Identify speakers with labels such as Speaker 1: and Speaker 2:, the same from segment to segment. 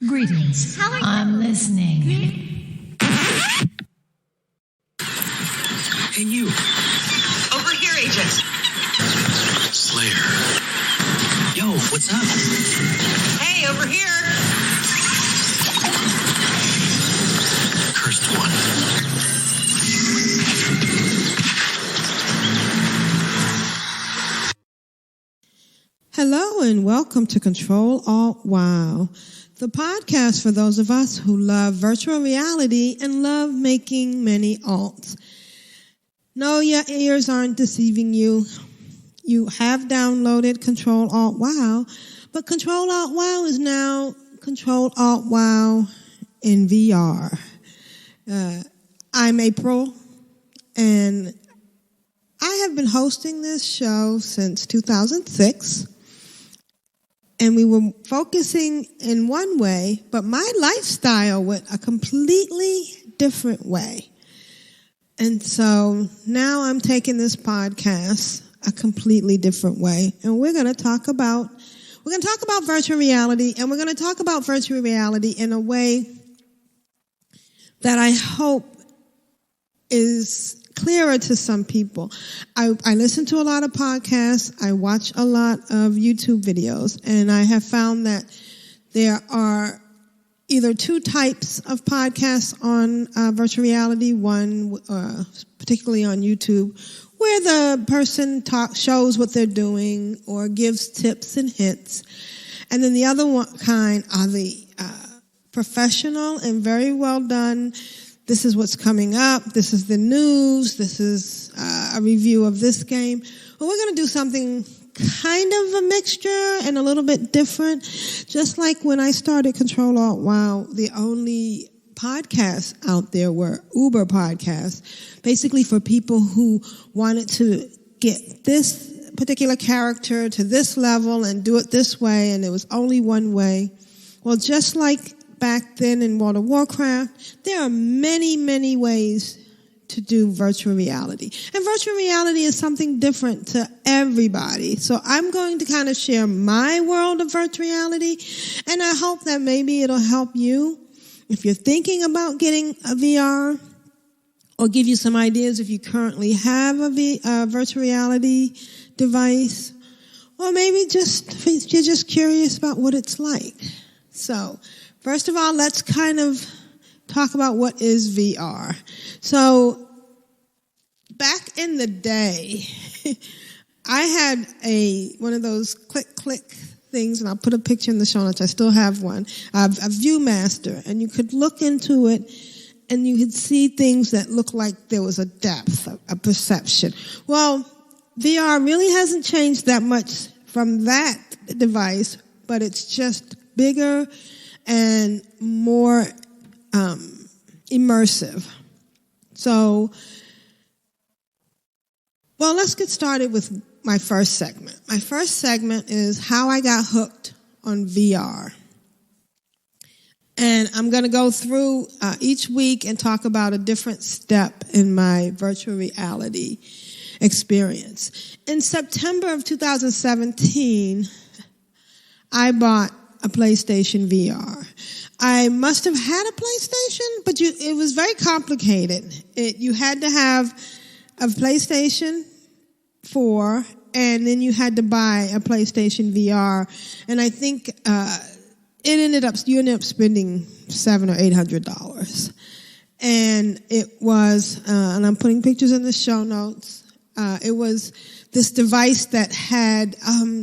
Speaker 1: Greetings. I'm listening.
Speaker 2: Hey, you.
Speaker 3: Over here, Agent.
Speaker 2: Slayer. Yo, what's up?
Speaker 3: Hey, over here.
Speaker 2: Cursed one.
Speaker 4: Hello and welcome to Ctrl Alt WoW, the podcast for those of us who love virtual reality and love making many alts. No, your ears aren't deceiving you. You have downloaded Ctrl Alt WoW, but Ctrl Alt WoW is now Ctrl Alt WoW in VR. I'm April, and I have been hosting this show since 2006. And we were focusing in one way, but my lifestyle went a completely different way. And so now I'm taking this podcast a completely different way. And we're going to talk about virtual reality, and we're going to talk about virtual reality in a way that I hope is clearer to some people. I listen to a lot of podcasts. I watch a lot of YouTube videos, and I have found that there are either two types of podcasts on virtual reality. One, particularly on YouTube, where the person shows what they're doing or gives tips and hints. And then the other kind are the professional and very well done. This is what's coming up. This is the news. This is a review of this game. Well, we're going to do something kind of a mixture and a little bit different. Just like when I started Ctrl Alt WoW, the only podcasts out there were Uber podcasts, basically for people who wanted to get this particular character to this level and do it this way, and it was only one way. Well, just like back then in World of Warcraft, there are many, many ways to do virtual reality. And virtual reality is something different to everybody. So I'm going to kind of share my world of virtual reality, and I hope that maybe it'll help you if you're thinking about getting a VR, or give you some ideas if you currently have a virtual reality device, or maybe you're just curious about what it's like. So, first of all, let's kind of talk about what is VR. So, back in the day, I had one of those click things, and I'll put a picture in the show notes. I still have one, a Viewmaster, and you could look into it, and you could see things that looked like there was a depth, a perception. Well, VR really hasn't changed that much from that device, but it's just bigger and more immersive. So, well, let's get started with my first segment. My first segment is how I got hooked on VR. And I'm going to go through each week and talk about a different step in my virtual reality experience. In September of 2017, I bought a PlayStation VR. I must have had a PlayStation, but it was very complicated. You had to have a PlayStation 4, and then you had to buy a PlayStation VR. And I think you ended up spending $700 or $800. And it was, and I'm putting pictures in the show notes. It was this device that had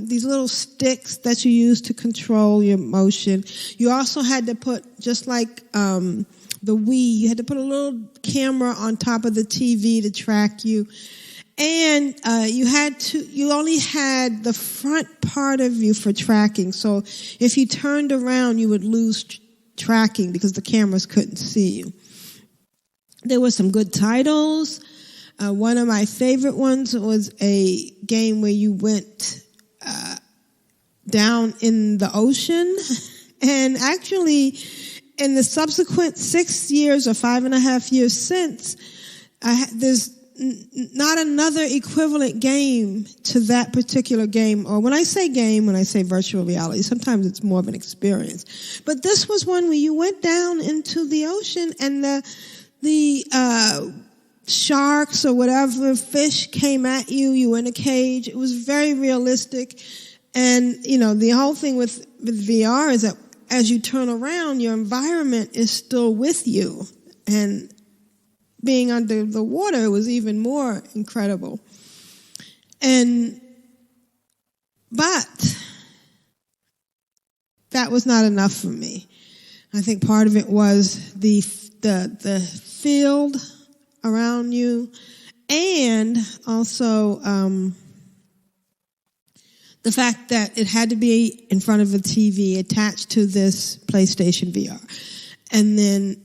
Speaker 4: these little sticks that you use to control your motion. You also had to put, just like the Wii, you had to put a little camera on top of the TV to track you. And you only had the front part of you for tracking. So if you turned around, you would lose tracking because the cameras couldn't see you. There were some good titles. One of my favorite ones was a game where you went down in the ocean. And actually, in the subsequent 6 years or 5.5 years since, there's not another equivalent game to that particular game. Or when I say game, when I say virtual reality, sometimes it's more of an experience. But this was one where you went down into the ocean and the sharks or whatever fish came at you. You were in a cage. It was very realistic. And, the whole thing with VR is that as you turn around, your environment is still with you. And being under the water was even more incredible. But that was not enough for me. I think part of it was the field around you, and also the fact that it had to be in front of a TV attached to this PlayStation VR. And then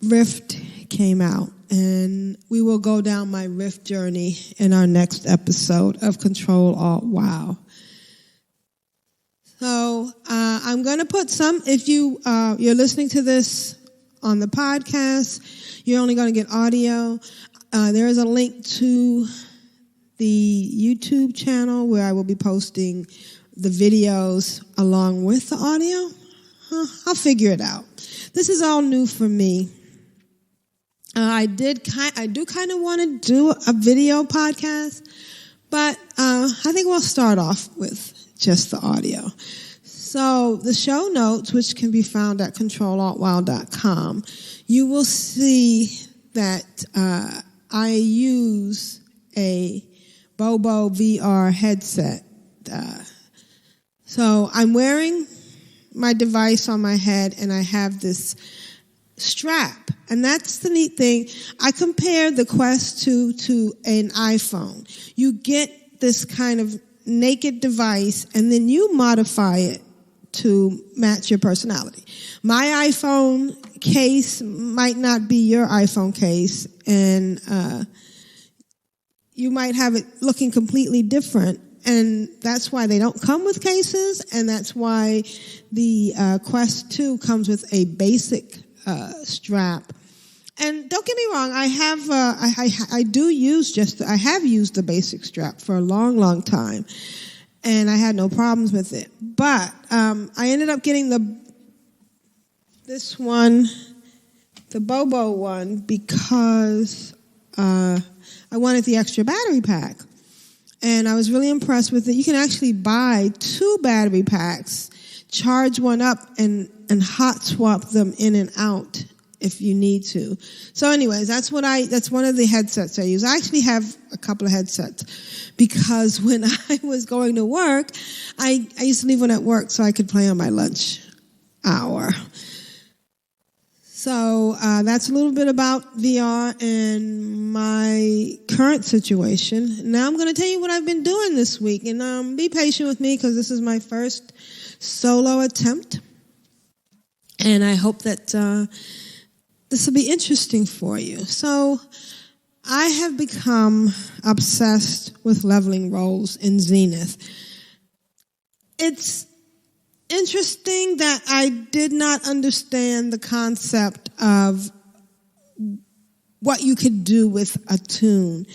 Speaker 4: Rift came out, and we will go down my Rift journey in our next episode of Control Alt WoW. So I'm going to put some, if you're listening to this on the podcast, you're only going to get audio. There is a link to the YouTube channel where I will be posting the videos along with the audio. I'll figure it out. This is all new for me. I do kind of want to do a video podcast, but I think we'll start off with just the audio. So the show notes, which can be found at CtrlAltWow.com, you will see that I use a Bobo VR headset. So I'm wearing my device on my head, and I have this strap. And that's the neat thing. I compared the Quest 2 to an iPhone. You get this kind of naked device, and then you modify it to match your personality. My iPhone case might not be your iPhone case, and you might have it looking completely different. And that's why they don't come with cases, and that's why the Quest 2 comes with a basic strap. And don't get me wrong, I have used the basic strap for a long, long time, and I had no problems with it. But I ended up getting this one, the Bobo one, because I wanted the extra battery pack. And I was really impressed with it. You can actually buy 2 battery packs, charge one up, and hot swap them in and out if you need to. So anyways, that's one of the headsets I use. I actually have a couple of headsets because when I was going to work, I used to leave one at work so I could play on my lunch hour. So that's a little bit about VR and my current situation. Now I'm going to tell you what I've been doing this week. And be patient with me because this is my first solo attempt. And I hope that this will be interesting for you. So I have become obsessed with leveling roles in Zenith. It's interesting that I did not understand the concept of what you could do with a toon.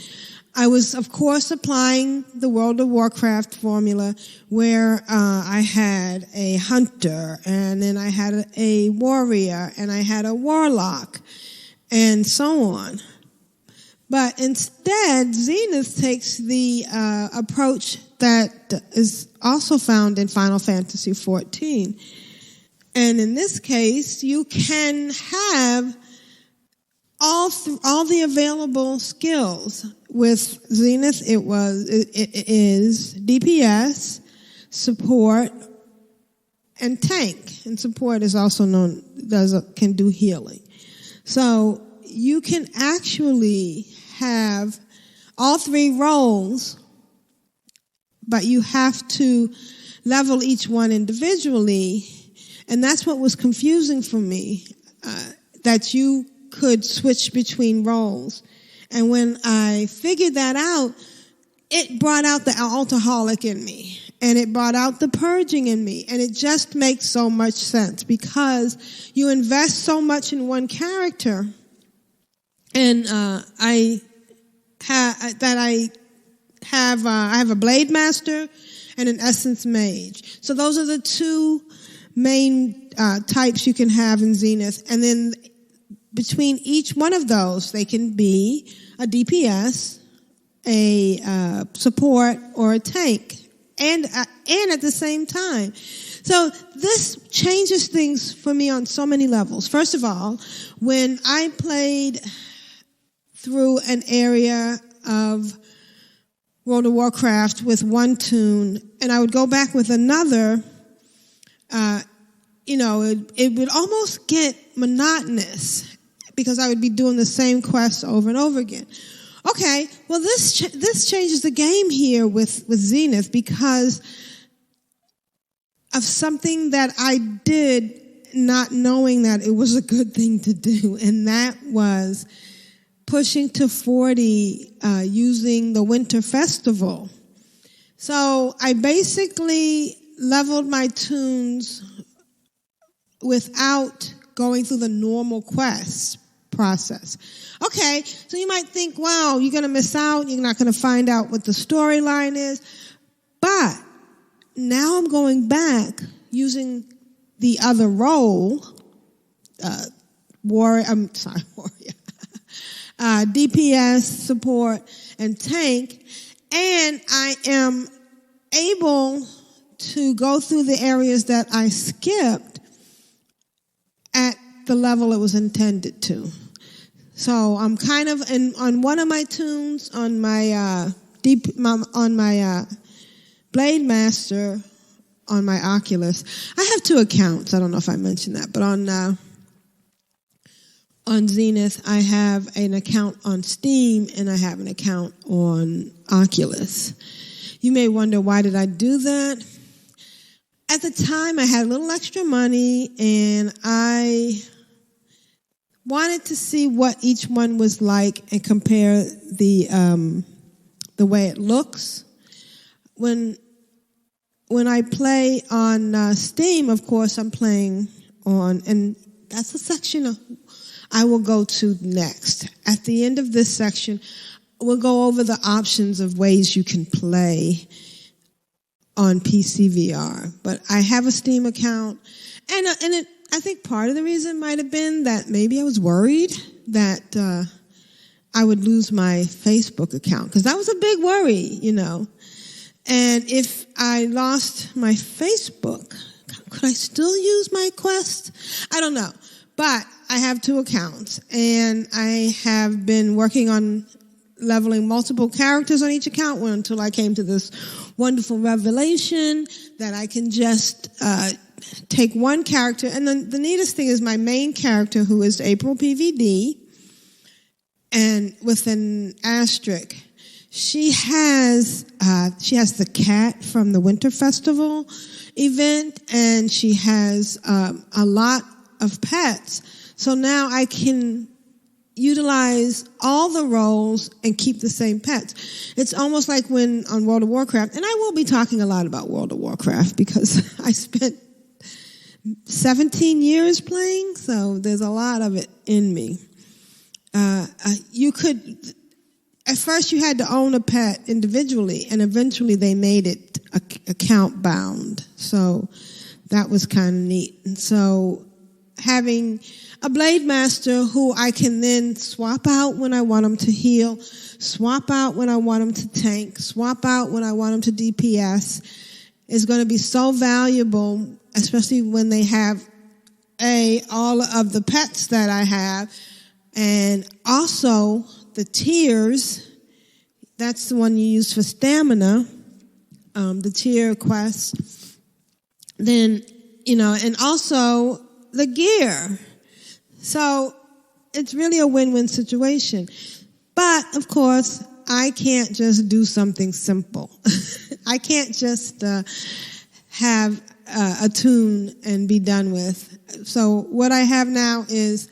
Speaker 4: I was, of course, applying the World of Warcraft formula where I had a hunter, and then I had a warrior, and I had a warlock, and so on. But instead, Zenith takes the approach that is also found in Final Fantasy XIV. And in this case, you can have all the available skills. With Zenith, it is DPS, support, and tank. And support is also known can do healing. So you can actually have all 3 roles, but you have to level each one individually. And that's what was confusing for me, that you could switch between roles. And when I figured that out, it brought out the alcoholic in me, and it brought out the purging in me, and it just makes so much sense because you invest so much in one character And I have a Blade Master and an Essence Mage. So those are the two main types you can have in Zenith. And then between each one of those, they can be a DPS, a support, or a tank, and at the same time. So this changes things for me on so many levels. First of all, when I played through an area of World of Warcraft with one tune, and I would go back with another, it would almost get monotonous because I would be doing the same quests over and over again. Okay, well, this changes the game here with Zenith because of something that I did not knowing that it was a good thing to do, and that was pushing to 40 using the Winter Festival. So I basically leveled my tunes without going through the normal quest process. Okay, so you might think, wow, you're going to miss out. You're not going to find out what the storyline is. But now I'm going back using the other role, warrior, DPS, support, and tank, and I am able to go through the areas that I skipped at the level it was intended to. So I'm kind of on one of my tunes on my Blade Master on my Oculus. I have two accounts. I don't know if I mentioned that, but on Zenith, I have an account on Steam and I have an account on Oculus. You may wonder, why did I do that? At the time, I had a little extra money and I wanted to see what each one was like and compare the way it looks. When I play on Steam, of course, I'm playing on, and that's a section I will go to next. At the end of this section, we'll go over the options of ways you can play on PC VR. But I have a Steam account, and I think part of the reason might have been that maybe I was worried that I would lose my Facebook account, because that was a big worry, you know. And if I lost my Facebook, could I still use my Quest? I don't know. But I have two accounts, and I have been working on leveling multiple characters on each account until I came to this wonderful revelation that I can just take one character. And then the neatest thing is my main character, who is AprilPvd, and with an asterisk. She has the cat from the Winter Festival event, and she has a lot of pets. So now I can utilize all the roles and keep the same pets. It's almost like when on World of Warcraft, and I will be talking a lot about World of Warcraft because I spent 17 years playing, so there's a lot of it in me. At first you had to own a pet individually, and eventually they made it account bound. So that was kind of neat. And so having a Blade Master who I can then swap out when I want him to heal, swap out when I want him to tank, swap out when I want him to DPS is going to be so valuable, especially when they have all of the pets that I have, and also the tiers. That's the one you use for stamina, the tier quest. Then, and also the gear. So it's really a win-win situation. But, of course, I can't just do something simple. I can't just have a tune and be done with. So what I have now is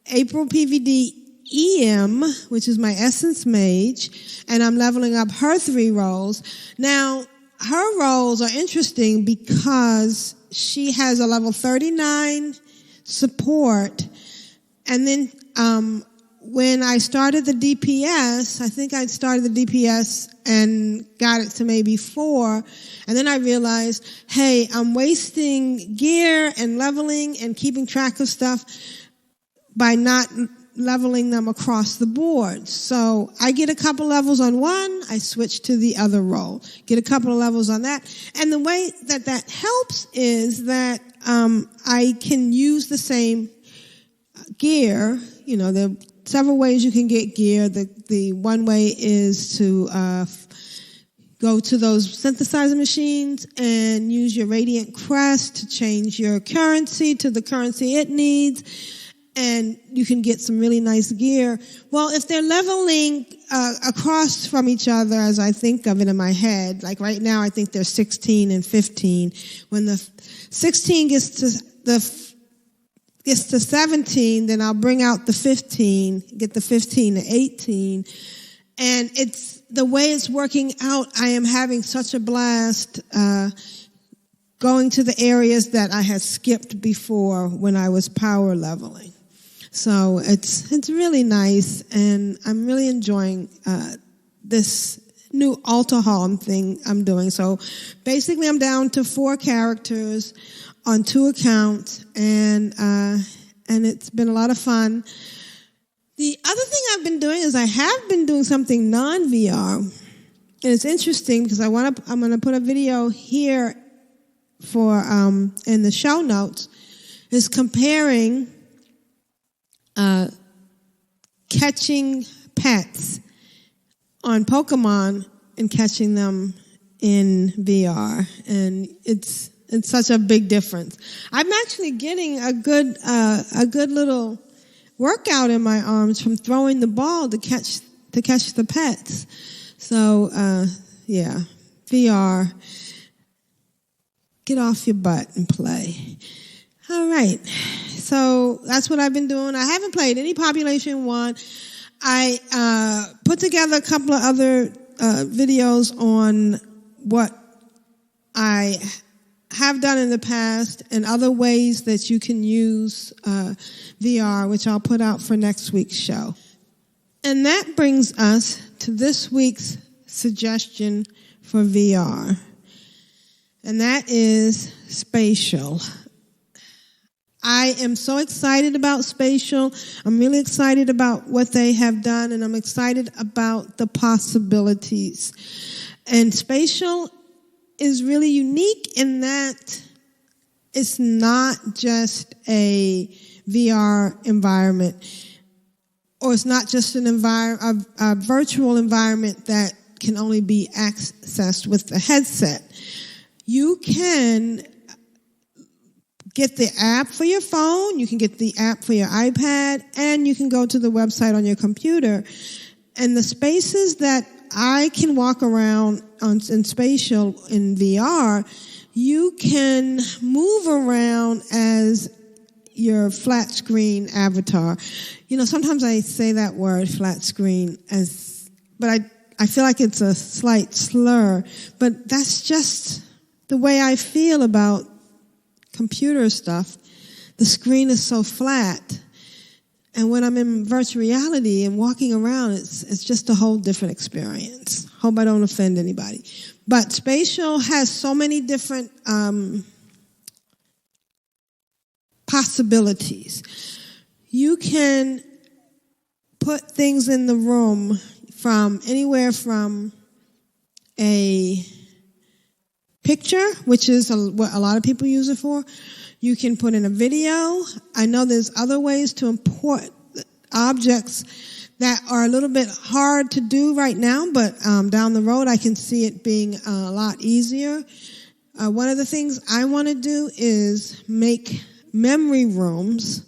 Speaker 4: AprilPvd EM, which is my Essence Mage, and I'm leveling up her 3 roles. Now, her roles are interesting because she has a level 39 support, and then when I started the DPS, I think I started the DPS and got it to maybe 4. And then I realized, hey, I'm wasting gear and leveling and keeping track of stuff by not leveling them across the board. So I get a couple levels on one, I switch to the other role. Get a couple of levels on that. And the way that that helps is that I can use the same gear. You know, there are several ways you can get gear. The one way is to go to those synthesizer machines and use your Radiant Crest to change your currency to the currency it needs. And you can get some really nice gear. Well, if they're leveling across from each other, as I think of it in my head, like right now I think they're 16 and 15. When the 16 gets to 17, then I'll bring out the 15, get the 15 to 18. And it's the way it's working out. I am having such a blast going to the areas that I had skipped before when I was power leveling. So it's really nice, and I'm really enjoying this new altar hall thing I'm doing. So basically I'm down to 4 characters on 2 accounts, and it's been a lot of fun. The other thing I've been doing is I have been doing something non-VR, and it's interesting because I'm going to put a video here for in the show notes, is comparing catching pets on Pokemon and catching them in VR, and it's such a big difference. I'm actually getting a good little workout in my arms from throwing the ball to catch the pets. So yeah, VR, get off your butt and play. All right, so that's what I've been doing. I haven't played any Population 1. I put together a couple of other videos on what I have done in the past and other ways that you can use VR, which I'll put out for next week's show. And that brings us to this week's suggestion for VR, and that is Spatial. I am so excited about Spatial. I'm really excited about what they have done, and I'm excited about the possibilities. And Spatial is really unique in that it's not just a VR environment, or it's not just a virtual environment that can only be accessed with the headset. You can get the app for your phone, you can get the app for your iPad, and you can go to the website on your computer. And the spaces that I can walk around in Spatial in VR, you can move around as your flat screen avatar. You know, sometimes I say that word, flat screen, but I feel like it's a slight slur, but that's just the way I feel about computer stuff. The screen is so flat, and when I'm in virtual reality and walking around, it's just a whole different experience. Hope I don't offend anybody, but Spatial has so many different possibilities. You can put things in the room from anywhere from a picture, which is what a lot of people use it for. You can put in a video. I know there's other ways to import objects that are a little bit hard to do right now, but down the road I can see it being a lot easier. One of the things I want to do is make memory rooms,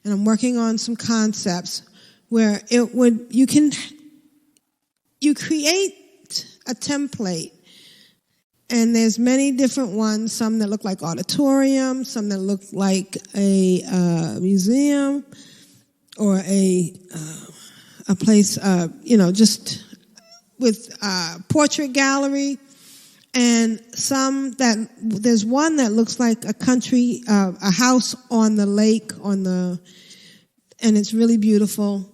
Speaker 4: and I'm working on some concepts where you create a template. And there's many different ones, some that look like auditorium, some that look like a museum or a place, just with portrait gallery. And there's one that looks like a country, a house on the lake, and it's really beautiful.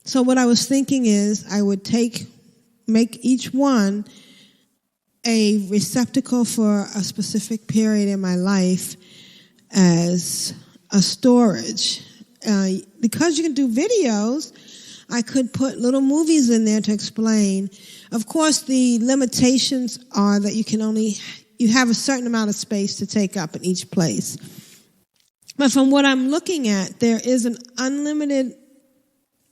Speaker 4: So what I was thinking is I would make each one a receptacle for a specific period in my life as a storage. Because you can do videos, I could put little movies in there to explain. Of course, the limitations are that you have a certain amount of space to take up in each place. But from what I'm looking at, there is an unlimited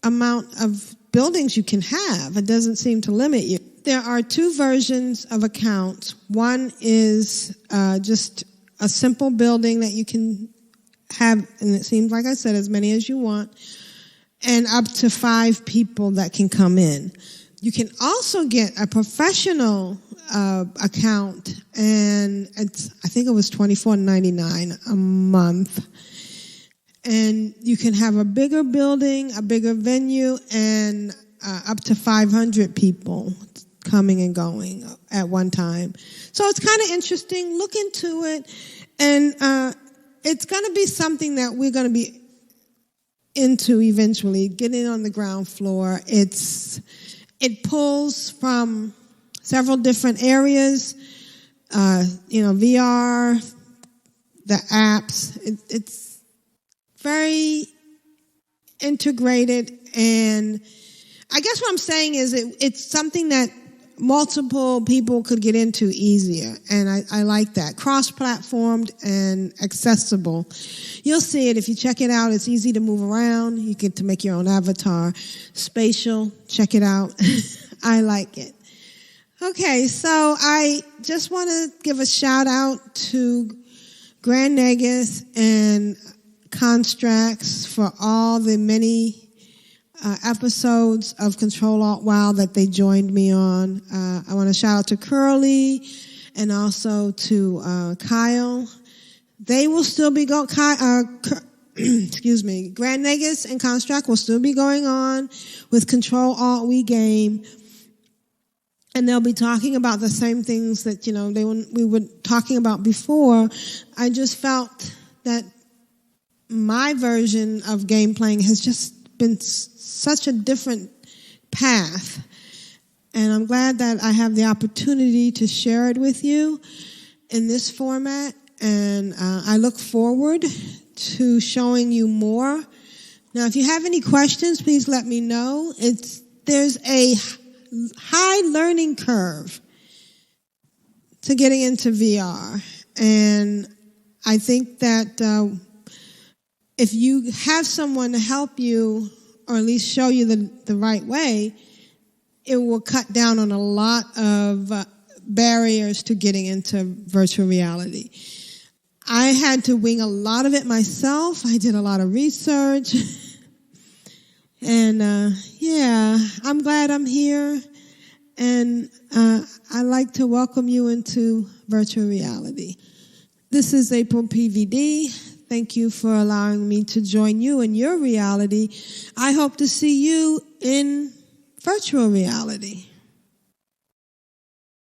Speaker 4: amount of buildings you can have. It doesn't seem to limit you. There are two versions of accounts. One is just a simple building that you can have, and it seems like I said, as many as you want, and up to 5 people that can come in. You can also get a professional account, and I think it was $24.99 a month. And you can have a bigger building, a bigger venue, and up to 500 people coming and going at one time. So it's kind of interesting. Look into it. And it's going to be something that we're going to be into eventually, getting on the ground floor. It pulls from several different areas, VR, the apps. It's very integrated, and I guess what I'm saying is it's something that multiple people could get into easier, and I like that. Cross-platformed and accessible. You'll see it if you check it out. It's easy to move around. You get to make your own avatar. Spatial, check it out. I like it. Okay, so I just want to give a shout out to Grand Negus and Constructs for all the many episodes of Ctrl-Alt-WoW that they joined me on. I want to shout out to Curly and also to Kyle. They will still be going. Grand Negus and Construct will still be going on with Ctrl-Alt-We game, and they'll be talking about the same things that we were talking about before. I just felt that my version of game playing has just been such a different path. And I'm glad that I have the opportunity to share it with you in this format. And I look forward to showing you more. Now, if you have any questions, please let me know. There's a high learning curve to getting into VR. And I think that if you have someone to help you, or at least show you the right way, it will cut down on a lot of barriers to getting into virtual reality. I had to wing a lot of it myself. I did a lot of research. And I'm glad I'm here. And I'd like to welcome you into virtual reality. This is AprilPvd. Thank you for allowing me to join you in your reality. I hope to see you in virtual reality.